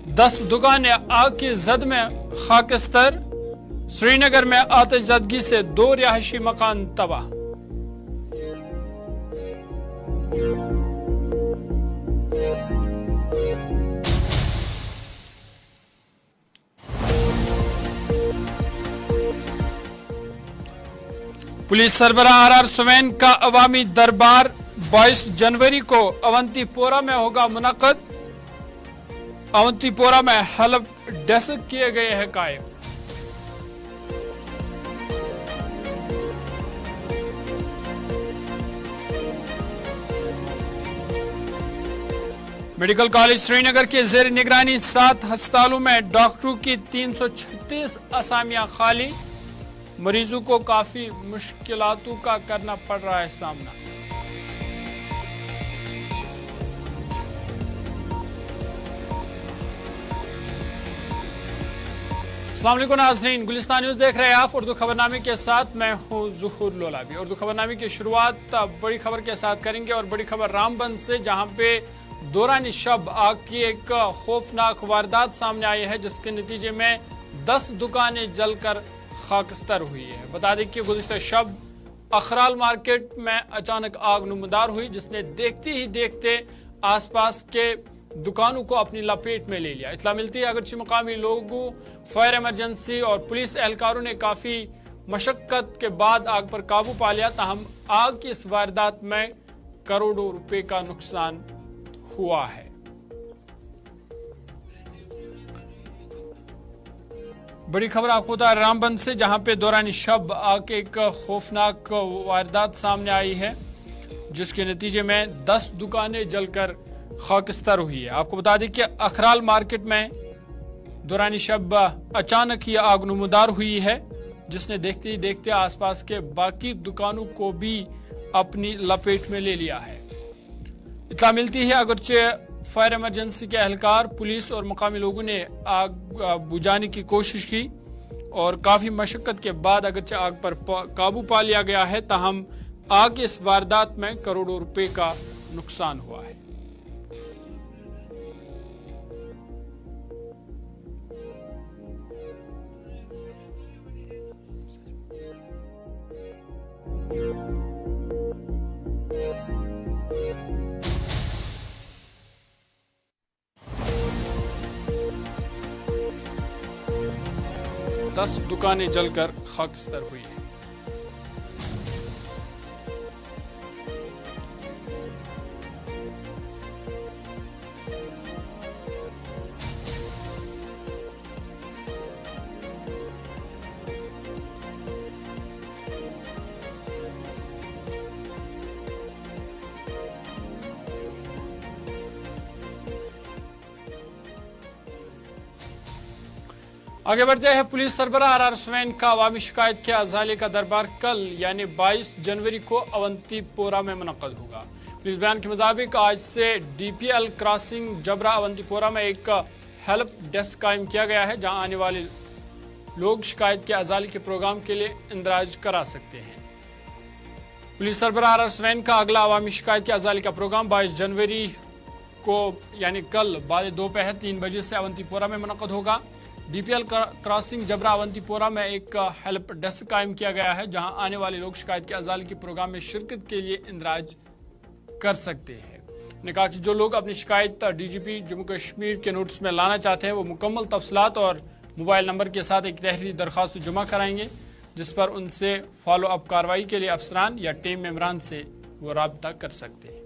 10 दुकानें आग की जद में खाकस्तर। श्रीनगर में आतिशज़दगी से 2 रिहायशी मकान तबाह। पुलिस सरबराह आर सुवैन का अवामी दरबार 22 जनवरी को अवंतीपोरा में होगा मुनक़द। अवंतीपोरा में हेल्प डेस्क किए गए हैं कायम। मेडिकल कॉलेज श्रीनगर के ज़ेर निगरानी 7 अस्पतालों में डॉक्टरों की 336 असामियां खाली। मरीजों को काफी मुश्किलातों का करना पड़ रहा है सामना। अस्सलाम वालेकुम नाज़रीन, गुलिस्तान न्यूज़ देख रहे हैं आप। उर्दू खबरनामे के साथ मैं हूं ज़ुहूर लोलाबी। उर्दू खबरनामे की शुरुआत बड़ी खबर के साथ करेंगे और बड़ी खबर रामबन से, जहां पे दौरान शब आग की एक खौफनाक वारदात सामने आई है, जिसके नतीजे में 10 दुकानें जलकर खाकस्तर हुई है। बता दें कि गुज़िश्ता शब अखराल मार्केट में अचानक आग नुमदार हुई, जिसने देखते ही देखते आसपास के दुकानों को अपनी लपेट में ले लिया। इत्तला मिलती है अगरचे मकामी लोगों, फायर इमरजेंसी और पुलिस एहलकारों ने काफी मशक्कत के बाद आग पर काबू पा लिया। ताहम आग की इस वारदात में करोड़ों रुपए का नुकसान हुआ है। बड़ी खबर आपको बता रामबन से, जहां पे दौरान शब आग एक खौफनाक वारदात सामने आई है, जिसके नतीजे में 10 दुकानें जलकर खाकस्तर हुई है। आपको बता दें कि अखराल मार्केट में दौरान शब अचानक ही आग नुमदार हुई है, जिसने देखते ही देखते आसपास के बाकी दुकानों को भी अपनी लपेट में ले लिया है। इत्तला मिलती है अगरचे फायर इमरजेंसी के एहलकार, पुलिस और मकामी लोगों ने आग बुझाने की कोशिश की और काफी मशक्कत के बाद अगरचे आग पर काबू पा लिया गया है। ताहम आग की इस वारदात में करोड़ों रुपए का नुकसान हुआ है। दस दुकानें जलकर खाकस्तर हुई है। आगे बढ़ते हैं। पुलिस सरबराह आर सुवैन का अवामी शिकायत के अजाले का दरबार कल यानी 22 जनवरी को अवंतीपोरा में मुनक़द होगा। पुलिस बयान के मुताबिक आज से DPL क्रॉसिंग जबरा अवंतीपोरा में एक हेल्प डेस्क कायम किया गया है, जहां आने वाले लोग शिकायत के अजाले के प्रोग्राम के लिए इंदराज करा सकते हैं। पुलिस सरबराह आर सुवैन का अगला अवामी शिकायत के अजाले का प्रोग्राम 22 जनवरी को यानी कल बाद दोपहर 3 बजे से अवंतीपोरा में मुनक़द होगा। DPL क्रॉसिंग जबरा अवंतीपोरा में एक हेल्प डेस्क कायम किया गया है, जहां आने वाले लोग शिकायत के अजाले के प्रोग्राम में शिरकत के लिए इंदराज कर सकते हैं। उन्होंने कहा कि जो लोग अपनी शिकायत DGP जम्मू कश्मीर के नोटिस में लाना चाहते हैं, वो मुकम्मल तफसीलात और मोबाइल नंबर के साथ एक तहरीरी दरख्वास्त जमा कराएंगे, जिस पर उनसे फॉलो अप कार्रवाई के लिए अफसरान या टीम मेंबरान से वो राब्ता कर सकते हैं।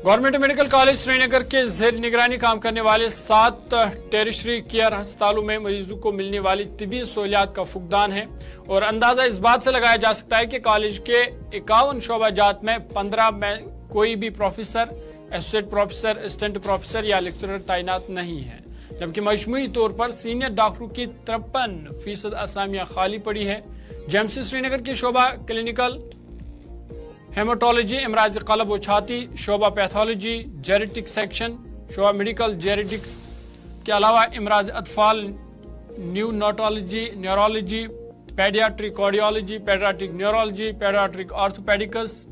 गवर्नमेंट मेडिकल कॉलेज श्रीनगर के ज़ेर निगरानी काम करने वाले 7 टेरिशरी केयर अस्पतालों में मरीजों को मिलने वाली तिबी सहूलियात का फुकदान है और अंदाजा इस बात से लगाया जा सकता है कि कॉलेज के 51 शोबाजात में 15 में कोई भी professor, associate professor, assistant professor या लेक्चरर तैनात नहीं है, जबकि मजमूई तौर पर सीनियर डॉक्टरों की 53% असामियां खाली पड़ी है। जेएमसी श्रीनगर की शोबा क्लिनिकल हेमाटोलॉजी, इमराज कलब व छाती, शोबा पैथोलॉजी, जेनेटिक सेक्शन, शोबा मेडिकल जेनेटिक्स के अलावा इमराज अतफाल, neonatology, neurology, paediatric cardiology, paediatric neurology, paediatric orthopaedics,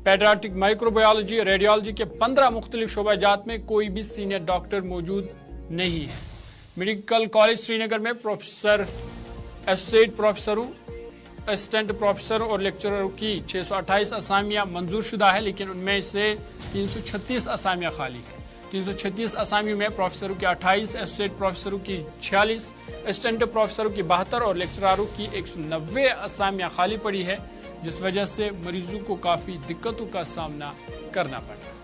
paediatric microbiology, radiology کے 15 مختلف شعبہ جات میں کوئی بھی سینئر ڈاکٹر موجود نہیں ہے۔ میڈیکل کالج سری نگر میں پروفیسر، ایسوسیٹ پروفیسروں، اسسٹنٹ پروفیسروں اور لیکچرروں کی 628 اسامیاں منظور شدہ ہے، لیکن ان میں سے 336 اسامیاں خالی ہیں۔ 336 اسامیوں میں پروفیسروں کی 28، ایسوسیٹ پروفیسروں کی 46، اسسٹنٹ پروفیسروں کی 72 اور لیکچراروں کی 190 اسامیاں خالی پڑی ہے، جس وجہ سے مریضوں کو کافی دقتوں کا سامنا کرنا پڑ رہا ہے۔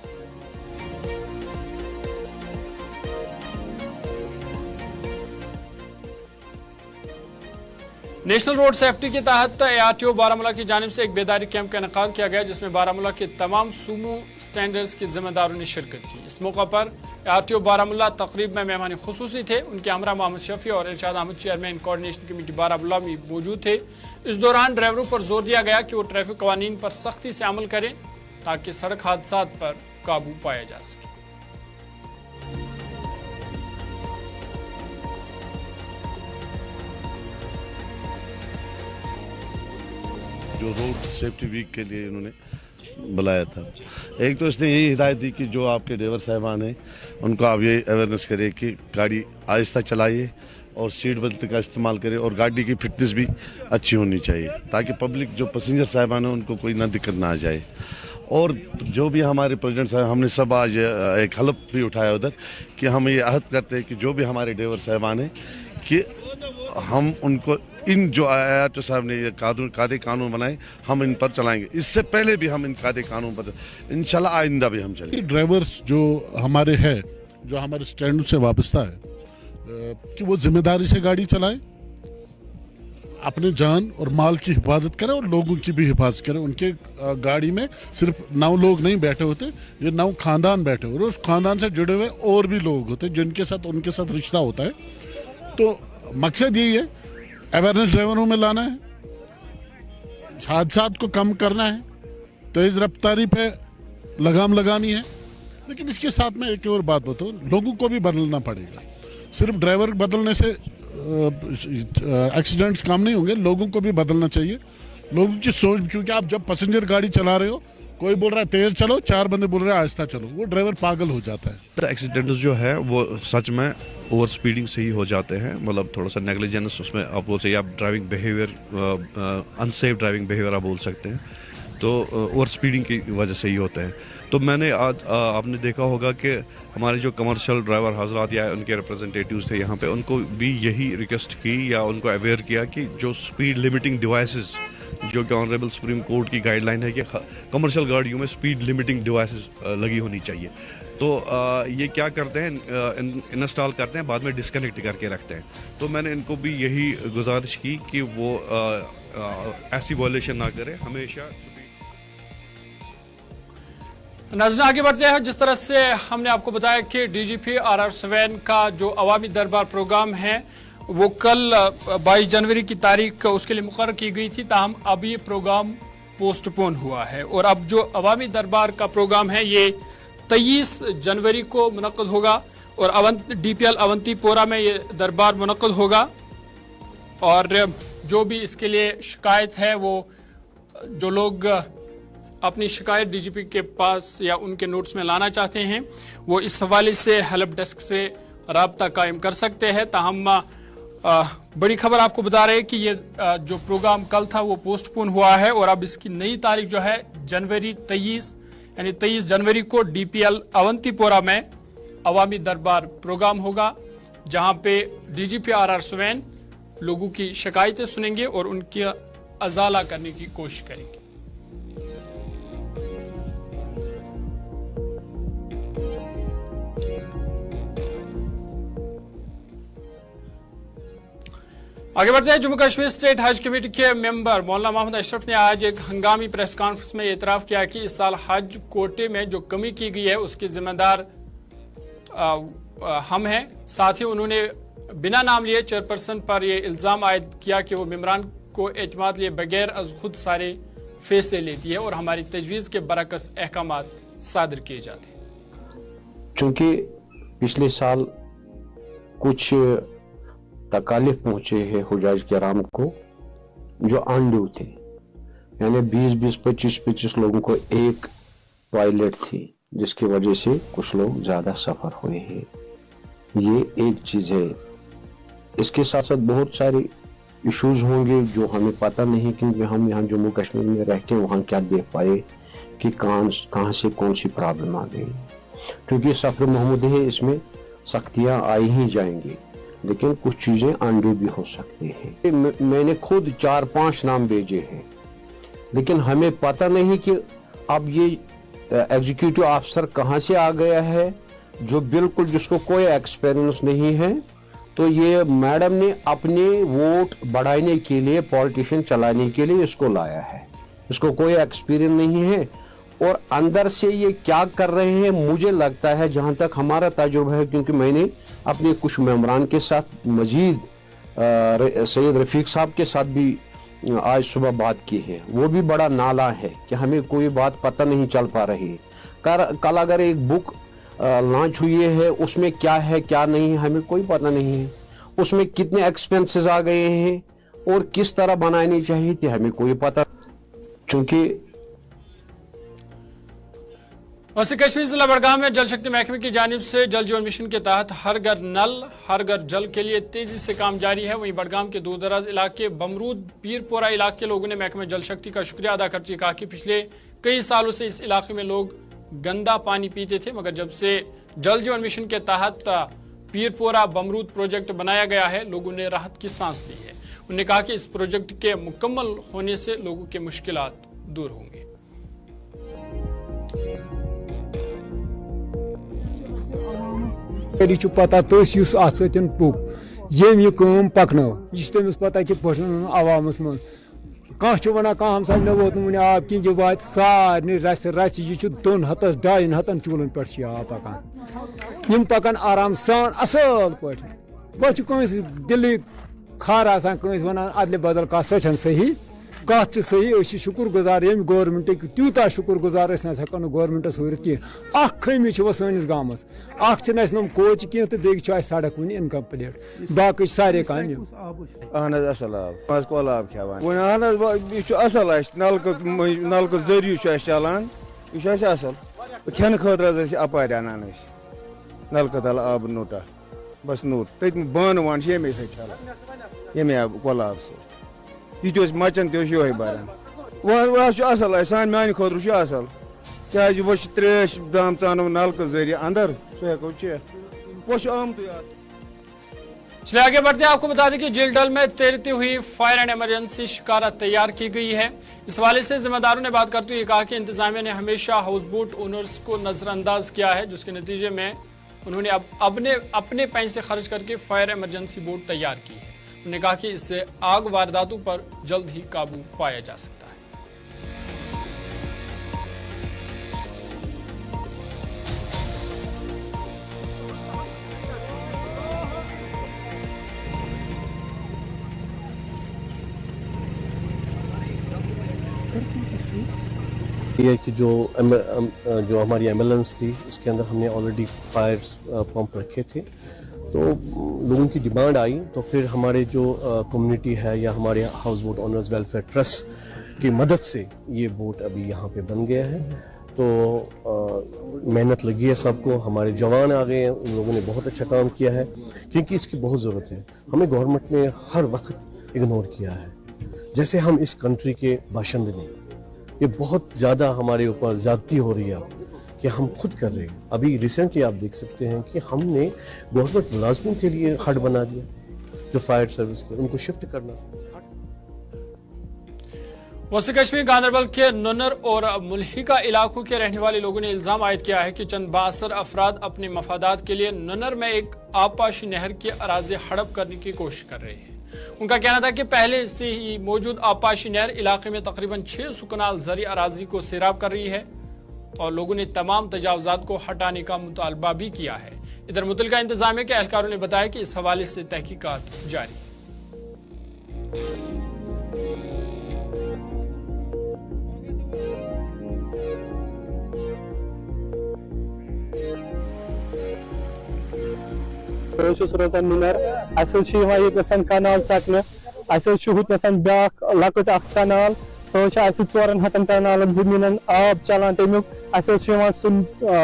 نیشنل روڈ سیفٹی کے تحت ARTO بارامولہ کی جانب سے ایک بیداری کیمپ کا انعقاد کیا گیا، جس میں بارامولہ کے تمام سومو سٹینڈرز کے ذمہ داروں نے شرکت کی۔ اس موقع پر ARTO بارامولہ تقریب میں مہمان خصوصی تھے۔ ان کے ہمراہ محمد شفیع اور Irshad Ahmad chairman coordination committee Baramulla میں موجود تھے۔ اس دوران ڈرائیوروں پر زور دیا گیا کہ وہ ٹریفک قوانین پر سختی سے عمل کریں تاکہ سڑک حادثات پر قابو پایا جا سکے۔ جو روڈ سیفٹی ویک کے لیے انہوں نے بلایا تھا، ایک تو اس نے یہی ہدایت دی کہ جو آپ کے ڈرائیور صاحبان ہیں ان کو آپ یہ اویئرنیس کرے کہ گاڑی آہستہ چلائیے اور سیٹ بیلٹ کا استعمال کرے اور گاڑی کی فٹنس بھی اچھی ہونی چاہیے تاکہ پبلک جو پیسنجر صاحبان ہیں ان کو کوئی نہ دقت نہ آ جائے۔ اور جو بھی ہمارے پریزیڈنٹ صاحب، ہم نے سب آج ایک حلف بھی اٹھایا ادھر کہ ہم یہ عہد کرتے ہیں کہ جو بھی ہمارے ڈرائیور صاحبان ہیں کہ ہم ان کو ان جو ARTO صاحب نے یہ قاعدے قانون بنائے ہم ان پر چلائیں گے۔ اس سے پہلے بھی ہم ان قاعدے قانون پر انشاءاللہ آئندہ بھی ہم چلیں گے۔ ڈرائیورز جو ہمارے ہیں، جو ہمارے اسٹینڈ سے وابستہ ہے، کہ وہ ذمہ داری سے گاڑی چلائیں، اپنے جان اور مال کی حفاظت کریں اور لوگوں کی بھی حفاظت کریں۔ ان کے گاڑی میں صرف 9 لوگ نہیں بیٹھے ہوتے، یہ 9 خاندان بیٹھے ہوتے، اس خاندان سے جڑے ہوئے اور بھی لوگ ہوتے جن کے ساتھ ان کے ساتھ رشتہ ہوتا ہے۔ تو مقصد یہی ہے اویئرنیس ڈرائیوروں میں لانا ہے، حادثات کو کم کرنا ہے، تیز رفتاری پہ لگام لگانی ہے۔ لیکن اس کے ساتھ میں ایک اور بات بتاؤ، لوگوں کو بھی بدلنا پڑے گا۔ صرف ڈرائیور بدلنے سے ایکسیڈنٹس کم نہیں ہوں گے، لوگوں کو بھی بدلنا چاہیے، لوگوں کی سوچ، کیونکہ آپ جب پیسنجر گاڑی چلا رہے ہو، کوئی بول رہا ہے تیز چلو، 4 بندے بول رہے ہیں آہستہ چلو، وہ ڈرائیور پاگل ہو جاتا ہے۔ ایکسیڈنٹس جو ہے وہ سچ میں اوور سپیڈنگ سے ہی ہو جاتے ہیں، مطلب تھوڑا سا نیگلیجنس اس میں آپ بول سکتے ہیں، آپ driving behaviour, unsafe driving behaviour آپ بول سکتے ہیں، تو اوور سپیڈنگ کی وجہ سے ہی ہوتے ہیں۔ تو میں نے آج آپ نے دیکھا ہوگا کہ ہمارے جو کمرشل ڈرائیور حضرات یا ان کے ریپرزنٹیٹیوز تھے یہاں پہ، ان کو بھی یہی ریکویسٹ کی یا ان کو اویئر کیا کہ جو سپیڈ لمیٹنگ ڈیوائسز، جو کہ آنریبل سپریم کورٹ کی گائیڈ لائن ہے کہ کمرشل گاڑیوں میں سپیڈ لمیٹنگ ڈیوائسز لگی ہونی چاہیے، تو یہ کیا کرتے ہیں، انسٹال کرتے ہیں، بعد میں ڈسکنیکٹ کر کے رکھتے ہیں۔ تو میں نے ان کو بھی یہی گزارش کی کہ وہ ایسی وائلیشن نہ کرے، ہمیشہ۔ ناظرین آگے بڑھتے ہیں۔ جس طرح سے ہم نے آپ کو بتایا کہ DGP RR سوین کا جو عوامی دربار پروگرام ہے وہ کل 22 جنوری کی تاریخ اس کے لیے مقرر کی گئی تھی، تاہم اب یہ پروگرام پوسٹ پون ہوا ہے، اور اب جو عوامی دربار کا پروگرام ہے یہ 23 جنوری کو منعقد ہوگا، اور DPL اونتی پورہ میں یہ دربار منعقد ہوگا۔ اور جو بھی اس کے لیے شکایت ہے، وہ جو لوگ اپنی شکایت DGP کے پاس یا ان کے نوٹس میں لانا چاہتے ہیں، وہ اس حوالے سے ہیلپ ڈیسک سے رابطہ قائم کر سکتے ہیں۔ تاہم بڑی خبر آپ کو بتا رہے ہیں کہ یہ جو پروگرام کل تھا وہ پوسٹ پون ہوا ہے، اور اب اس کی نئی تاریخ جو ہے جنوری 23 یعنی 23 جنوری کو DPL اونتی پورہ میں عوامی دربار پروگرام ہوگا، جہاں پہ DGP RR سوین لوگوں کی شکایتیں سنیں گے اور ان کی ازالہ کرنے کی کوشش کریں گے۔ آگے بڑھتے ہیں۔ جموں کشمیر اسٹیٹ حج کمیٹی کے ممبر مولانا محمد اشرف نے آج ایک ہنگامی پریس کانفرنس میں اعتراف کیا کہ اس سال حج کوٹے میں جو کمی کی گئی ہے اس کی ذمہ دار ہم ہیں۔ ساتھ ہی انہوں نے بنا نام لیے چیئرپرسن پر یہ الزام عائد کیا کہ وہ ممبران کو اعتماد لیے بغیر از خود سارے فیصلے لیتی ہے اور ہماری تجویز کے برعکس احکامات صادر کیے جاتے ہیں۔ چونکہ پچھلے سال کچھ تکالیف پہنچے ہیں حجاج کرام کو، जो अनड्यू थे, यानी 20-25 लोगों को एक टॉयलेट थी, जिसकी वजह से कुछ लोग ज्यादा सफर हुए हैं। ये एक चीज है। इसके साथ साथ बहुत सारे इश्यूज होंगे जो हमें पता नहीं, क्योंकि हम यहाँ जम्मू कश्मीर में रह के वहाँ क्या देख पाए कि कहाँ से कौन सी प्रॉब्लम आ गई। क्योंकि सफर महमूद है, इसमें सख्तियां आई ही जाएंगी, लेकिन कुछ चीजें अनडू भी हो सकती हैं। मैंने खुद 4-5 नाम भेजे हैं, लेकिन हमें पता नहीं कि अब ये एग्जीक्यूटिव ऑफिसर कहां से आ गया है, जो बिल्कुल जिसको कोई एक्सपीरियंस नहीं है। तो ये मैडम ने अपने वोट बढ़ाने के लिए, पॉलिटिशियन चलाने के लिए इसको लाया है। इसको कोई एक्सपीरियंस नहीं है, और अंदर से ये क्या कर रहे हैं मुझे लगता है, जहां तक हमारा तजुर्बा है, क्योंकि मैंने अपने कुछ मेंबरान के साथ मजीद सैयद रफीक साहब के साथ भी आज सुबह बात की है, वो भी बड़ा नाला है कि हमें कोई बात पता नहीं चल पा रही। कल अगर एक बुक लॉन्च हुई है, उसमें क्या है क्या नहीं है हमें कोई पता नहीं है, उसमें कितने एक्सपेंसेस आ गए हैं और किस तरह बनानी चाहिए थी हमें कोई पता। चूंकि वैसे कश्मीर जिला बड़गाम में जल शक्ति महकमे की जानिब से जल जीवन मिशन के तहत हर घर नल हर घर जल के लिए तेजी से काम जारी है। वहीं बड़गाम के दूर दराज इलाके बमरूद पीरपोरा इलाके के लोगों ने महकमे जल शक्ति का शुक्रिया अदा करते हुए कहा कि पिछले कई सालों से इस इलाके में लोग गंदा पानी पीते थे, मगर जब से जल जीवन मिशन के तहत पीरपोरा बमरूद प्रोजेक्ट बनाया गया है, लोगों ने राहत की सांस ली है। उन्होंने कहा कि इस प्रोजेक्ट के मुकम्मल होने से लोगों के मुश्किलात दूर होंगे। पता तस अत सतन पुक यम यह काम पकनो यह तमिस पता कि आवामस मज कह वन कह हमसा मे वोत वन आब कि यह वात सारे रच रच यह 2 हथस 2.5 हथन चूलन पे आब पकान यम पकान आराम सान असल पे दिल खार आसान वन अदल बदल कह सो सही कत सही शुक्र गुजार यम गवर्नमेंट तूता शुक्र गुजार हेको गवर्नमेंटस हूर कह खमी वो सैनिस गामस नम कोच कह तो बेच सड़क वन इनकम्प्लीट बाकी सारे काम अहन असल आब कल आब खेवान यह असल नलक जरिए चलान यह असल खेन खतर अपार अनान नलक तल आब नोटा बस नोट तथ बान वान यमे सलान यमे आब कल आब सत यह मचन तह बरान वह असल सान मान खुद असल क्या वो त्रेश दाम चानो नलक जरिए अंदर सो हेको चेत वो आमत। चलिए आगे बढ़ते हैं। आपको बता दें कि जिलडल में तैरती हुई फायर एंड इमरजेंसी शिकारा तैयार की गई है। इस हवाले से जिम्मेदारों ने बात करते हुए कहा कि इंतजामिया ने हमेशा हाउस बोट ओनर्स को नजरअंदाज किया है, जिसके नतीजे में उन्होंने अपने पैसे खर्च करके फायर इमरजेंसी बोट तैयार की है। उन्होंने कहा कि इससे आग वारदातों पर जल्द ही काबू पाया जा सकता है। ये कि जो हमारी एम्बुलेंस थी उसके अंदर हमने ऑलरेडी फायर पंप रखे थे, तो लोगों की डिमांड आई तो फिर हमारे जो कम्युनिटी है या हमारे house boat owners welfare trust की मदद से ये बोट अभी यहाँ पे बन गया है। तो मेहनत लगी है सबको, हमारे जवान आ गए हैं, उन लोगों ने बहुत अच्छा काम किया है क्योंकि इसकी बहुत ज़रूरत है। हमें गवर्नमेंट ने हर वक्त इग्नोर किया है, जैसे हम इस कंट्री के बाशिंदे नहीं, ये बहुत ज़्यादा हमारे ऊपर ज़्यादती हो रही है कि हम खुद कर रहे हैं। अभी रिसेंटली आप देख सकते हैं कि हमने गवर्नमेंट मुलाजमों के लिए हट बना दिया, जो फायर सर्विस के उनको शिफ्ट करना। वसी कश्मीर गांधरबल के नुनर और मुल्हिका इलाकों के रहने वाले लोगों ने इल्जाम आयद किया है कि चंद बासर अफराद अपने मफादात के लिए नुनर में एक आबपाशी नहर की अराज़ी हड़प करने की कोशिश कर रहे हैं। उनका कहना था कि पहले से ही मौजूद आबपाशी नहर इलाके में तकरीबन 600 कनाल ज़री अराज़ी को सैराब कर रही है और लोगों ने तमाम तजावुज़ात को हटाने का मुतालबा भी किया है। इधर मुतलका इंतजामिया के एहलकारों ने बताया कि इस हवाले से तहकीकात जारी है। रोजान नुनर असल कनाल चकन ब्याक लकट कनाल सो 400 कनालन जमीन आब चलान तमिक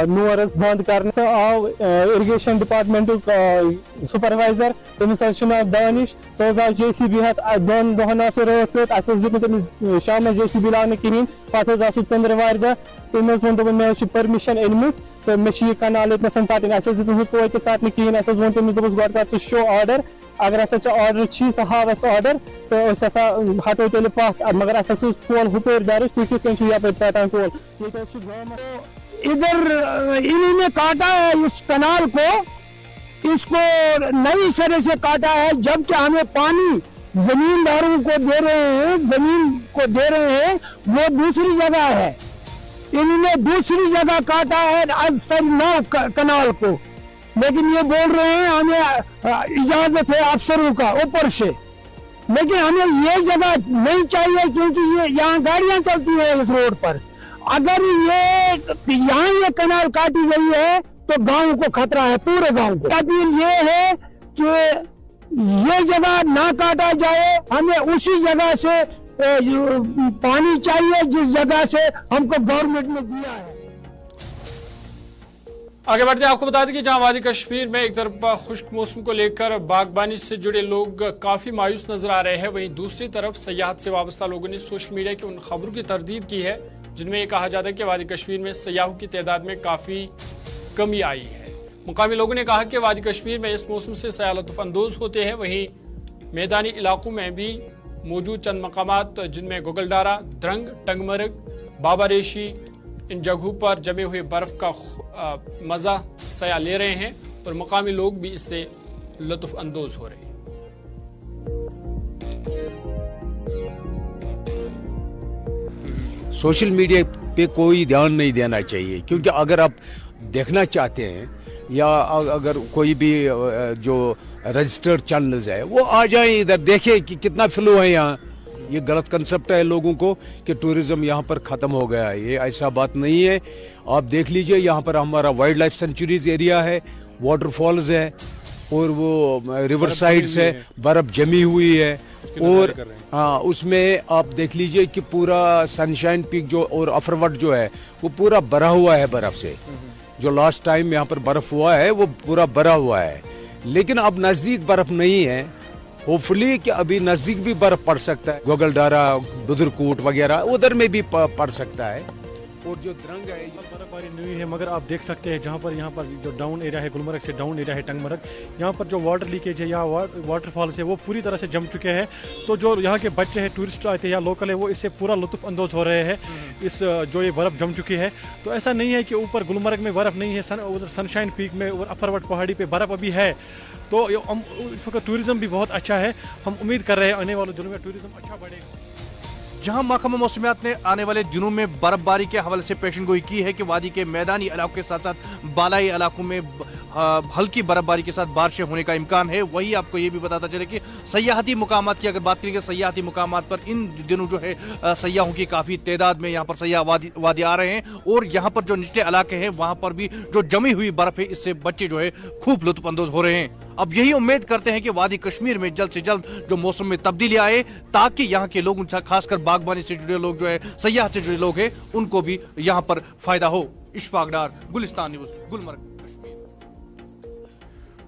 नोर बंद कर आव इरिगेशन डिपार्टमेंट सुपरवाइजर तमिस नाव दानिश सो आव JCB हथ दोन दोहन रात पे शाम JCB लाने कहें पे चंद्रवार दह तमिस वो मे परमिशन अनम तो मे कनाल कटन तो कटन कहें वो तमिस गो कर शो आर्डर अगर आर्डर सह हाव आर्डर तो हटो तेल पथ मगर कोल हुपर दर्ज तुम कित यप षटान कोल इधर इन्होंने काटा है इस कनाल को, इसको नई सिरे से काटा है, जबकि हमें पानी जमींदारों को दे रहे हैं, जमीन को दे रहे हैं, वो दूसरी जगह है। इन्होंने दूसरी जगह काटा है सरनाव कनाल को, लेकिन ये बोल रहे हैं हमें इजाजत है अफसरों का ऊपर से, लेकिन हमें ये जगह नहीं चाहिए क्योंकि ये यहाँ गाड़ियां चलती है इस रोड पर। अगर यहाँ ये कनाल काटी गई है तो गांव को खतरा है, पूरे गांव को। अपील ये है कि ये जगह ना काटा जाए, हमें उसी जगह से पानी चाहिए जिस जगह से हमको गवर्नमेंट ने दिया है। आगे बढ़ते आपको बता दें कि जहां वादी कश्मीर में एक तरफ खुश्क मौसम को लेकर बागबानी से जुड़े लोग काफी मायूस नजर आ रहे हैं, वहीं दूसरी तरफ सयाहत से वाबस्ता लोगों ने सोशल मीडिया की उन खबरों की तरदीद की है जिनमें यह कहा जाता है कि वादी कश्मीर में सयाहों की तादाद में काफी कमी आई है। मुकामी लोगों ने कहा कि वादी कश्मीर में इस मौसम से सयाह लुत्फ अंदोज होते हैं, वहीं मैदानी इलाकों में भी मौजूद चंद मकामात जिनमें गोगलडारा, द्रंग, टंगमरग, बाबा रेशी, इन जगहों पर जमे हुए बर्फ का मजा सयाह ले रहे हैं और मकामी लोग भी इससे लुत्फ अंदोज हो रहे हैं। सोशल मीडिया पे कोई ध्यान नहीं देना चाहिए, क्योंकि अगर आप देखना चाहते हैं या अगर कोई भी जो रजिस्टर्ड चैनल्स है वो आ जाए इधर, देखें कि कितना फ्लो है यहाँ। ये गलत कंसेप्ट है लोगों को कि टूरिज्म यहाँ पर ख़त्म हो गया है, ये ऐसा बात नहीं है। आप देख लीजिए यहाँ पर हमारा वाइल्ड लाइफ सेंचुरीज एरिया है, वाटरफॉल्स है और वो रिवर साइड्स है, बर्फ जमी हुई है और हाँ उसमें आप देख लीजिए कि पूरा सनशाइन पीक जो और अफरवट जो है वो पूरा भरा हुआ है बर्फ से। जो लास्ट टाइम यहाँ पर बर्फ हुआ है वो पूरा भरा हुआ है, लेकिन अब नज़दीक बर्फ नहीं है। होपफुली कि अभी नज़दीक भी बर्फ पड़ सकता है, गोगलडारा, बुदरकोट वगैरह उधर में भी पड़ सकता है। और जो द्रंग है बर्फबारी नहीं है, मगर आप देख सकते हैं जहाँ पर यहाँ पर जो डाउन एरिया है, गुलमर्ग से डाउन एरिया है टंगमर्ग, यहाँ पर जो वाटर लीकेज है या वाटरफॉल्स है वो पूरी तरह से जम चुके हैं। तो जो यहाँ के बच्चे हैं, टूरिस्ट आते हैं या लोकल है, वो इससे पूरा लुत्फ अंदोज हो रहे हैं इस जो ये बर्फ़ जम चुकी है। तो ऐसा नहीं है कि ऊपर गुलमर्ग में बर्फ़ नहीं है, उधर सनशाइन पीक में और अफरवट पहाड़ी पर बर्फ़ अभी है। तो इस वक्त टूरिज़म भी बहुत अच्छा है, हम उम्मीद कर रहे हैं आने वाले दिनों में टूरिज़म अच्छा बढ़ेगा। जहां महकमा मौसमियात ने आने वाले दिनों में बर्फबारी के हवाले से पेशेंगोई की है कि वादी के मैदानी इलाकों के साथ साथ बालाई इलाकों में हल्की बर्फबारी के साथ बारिशें होने का इम्कान है। वही आपको ये भी बताता चले कि सयाहती मुकामात की अगर बात करेंगे, सयाहती मुकामात पर इन दिनों जो है सयाहों की काफ़ी तादाद में यहाँ पर सयाह वादी आ रहे हैं और यहाँ पर जो निचले इलाके हैं वहाँ पर भी जो जमी हुई बर्फ है इससे बच्चे जो है खूब लुत्फअंदोज हो रहे हैं। अब यही उम्मीद करते हैं कि वादी कश्मीर में जल्द से जल्द जो मौसम में तब्दीली आए ताकि यहाँ के लोग, खासकर बागबानी से जुड़े लोग जो है, सयाहत से जुड़े लोग हैं, उनको भी यहाँ पर फायदा हो। इशफाक डार, गुलिस्तान न्यूज़, गुलमर्ग।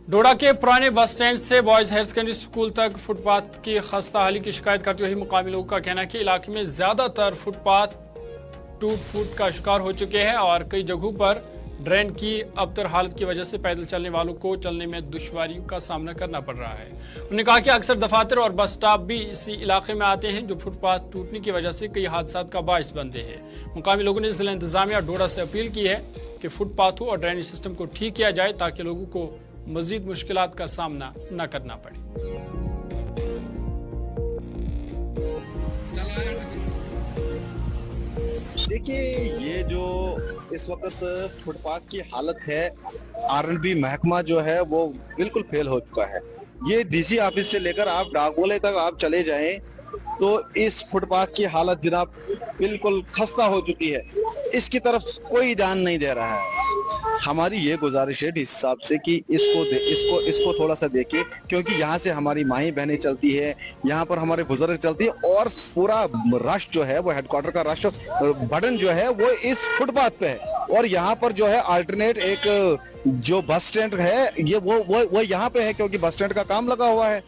डोडा के पुराने बस स्टैंड से बॉयज हायर सेकेंडरी स्कूल तक फुटपाथ की खस्ता हाली की शिकायत करते हुए मुकामी लोगों का कहना है कि इलाके में ज्यादातर फुटपाथ टूट फूट का शिकार हो चुके हैं और कई जगहों पर ड्रेन की अबतर हालत की वजह से पैदल चलने वालों को चलने में दुश्वारियों का सामना करना पड़ रहा है। उन्होंने कहा कि अक्सर दफातर और बस स्टॉप भी इसी इलाके में आते हैं जो फुटपाथ टूटने की वजह से कई हादसात का बाइस बनते हैं। मुकामी लोगों ने जिला इंतजामिया डोडा से अपील की है कि फुटपाथों और ड्रेनेज सिस्टम को ठीक किया जाए ताकि लोगों को मजीद मुश्किलात का सामना न करना पड़े। देखिए, ये जो इस वक्त फुटपाथ की हालत है, R&B महकमा जो है वो बिल्कुल फेल हो चुका है। ये डीसी ऑफिस से लेकर आप डाकबोले तक आप चले जाएं तो इस फुटपाथ की हालत जनाब बिल्कुल खस्ता हो चुकी है। इसकी तरफ कोई ध्यान नहीं दे रहा है। हमारी ये गुजारिश है डीसी साहब से कि इसको थोड़ा सा देखिए, क्योंकि यहाँ से हमारी माई बहनें चलती है, यहाँ पर हमारे बुजुर्ग चलती है और पूरा रश जो है वो हेडक्वार्टर का रश बटन जो है वो इस फुटपाथ पे है। और यहाँ पर जो है अल्टरनेट एक जो बस स्टैंड है ये वो यहाँ पे है, क्योंकि बस स्टैंड का काम लगा हुआ है।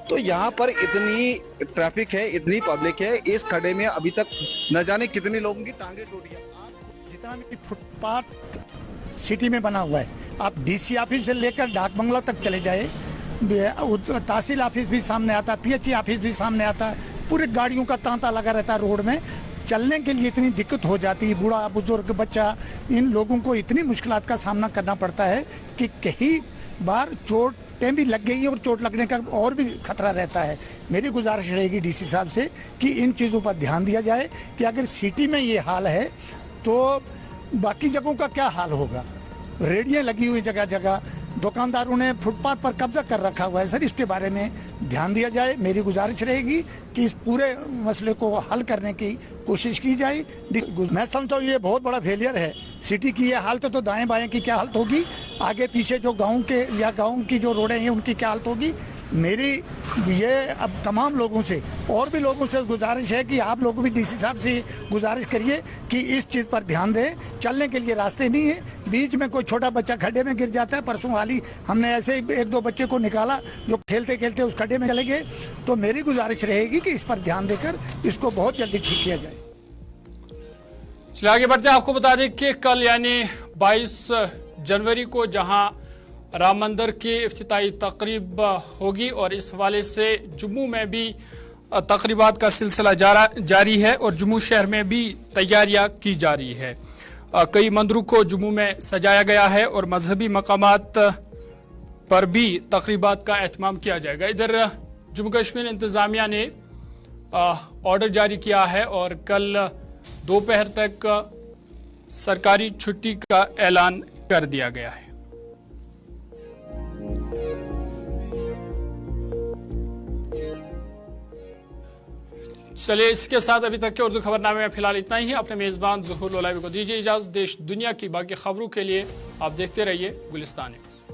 तो यहाँ पर इतनी ट्रैफिक है, इतनी पब्लिक है, इस खड्डे में अभी तक न जाने कितने लोगों की टांगे टूटी है। जितना भी फुटपाथ सिटी में बना हुआ है, आप डीसी ऑफिस से लेकर डाक बंगला तक चले जाए, तहसील ऑफिस भी सामने आता है, पीएचई ऑफिस भी सामने आता है, पूरे गाड़ियों का तांता लगा रहता है रोड में। चलने के लिए इतनी दिक्कत हो जाती है, बूढ़ा बुजुर्ग बच्चा, इन लोगों को इतनी मुश्किलात का सामना करना पड़ता है कि कई बार चोटें भी लग गई और चोट लगने का और भी खतरा रहता है। मेरी गुजारिश रहेगी डीसी साहब से कि इन चीज़ों पर ध्यान दिया जाए कि अगर सिटी में ये हाल है तो बाकी जगहों का क्या हाल होगा। रेडियाँ लगी हुई जगह जगह, दुकानदारों ने फुटपाथ पर कब्जा कर रखा हुआ है। सर, इसके बारे में ध्यान दिया जाए। मेरी गुजारिश रहेगी कि इस पूरे मसले को हल करने की कोशिश की जाए। मैं समझता हूँ ये बहुत बड़ा फेलियर है सिटी की। ये हालत तो दाएं बाएं की क्या हालत होगी, आगे पीछे जो गाँव के या गाँव की जो रोडें हैं उनकी क्या हालत होगी। मेरी ये अब तमाम लोगों से और भी लोगों से गुजारिश है कि आप लोग भी डीसी साहब से गुजारिश करिए कि इस चीज़ पर ध्यान दें। चलने के लिए रास्ते नहीं है, बीच में कोई छोटा बच्चा खड्डे में गिर जाता है। परसों हाली हमने ऐसे ही एक दो बच्चे को निकाला जो खेलते खेलते उस खड्डे में चले गए। तो मेरी गुजारिश रहेगी कि इस पर ध्यान देकर इसको बहुत जल्दी ठीक किया जाए। चलिए आगे बढ़ते हैं। आपको बता दें कि कल यानी 22 जनवरी को जहां राम मंदिर की इफ्तिताई तकरीब होगी और इस हवाले से जम्मू में भी तकरीबात का सिलसिला जारी है और जम्मू शहर में भी तैयारियां की जा रही है। कई मंदिरों को जम्मू में सजाया गया है और मजहबी मकामात पर भी तकरीबात का एहतमाम किया जाएगा। इधर जम्मू कश्मीर इंतजामिया ने ऑर्डर जारी किया है और कल दोपहर तक सरकारी छुट्टी का ऐलान कर दिया गया है। चलिए, इसके साथ अभी तक के उर्दू खबरनामे में फिलहाल इतना ही। अपने मेजबान ज़ुहूर लोलावी को दीजिए इजाजत। देश दुनिया की बाकी खबरों के लिए आप देखते रहिए गुलिस्तान न्यूज़।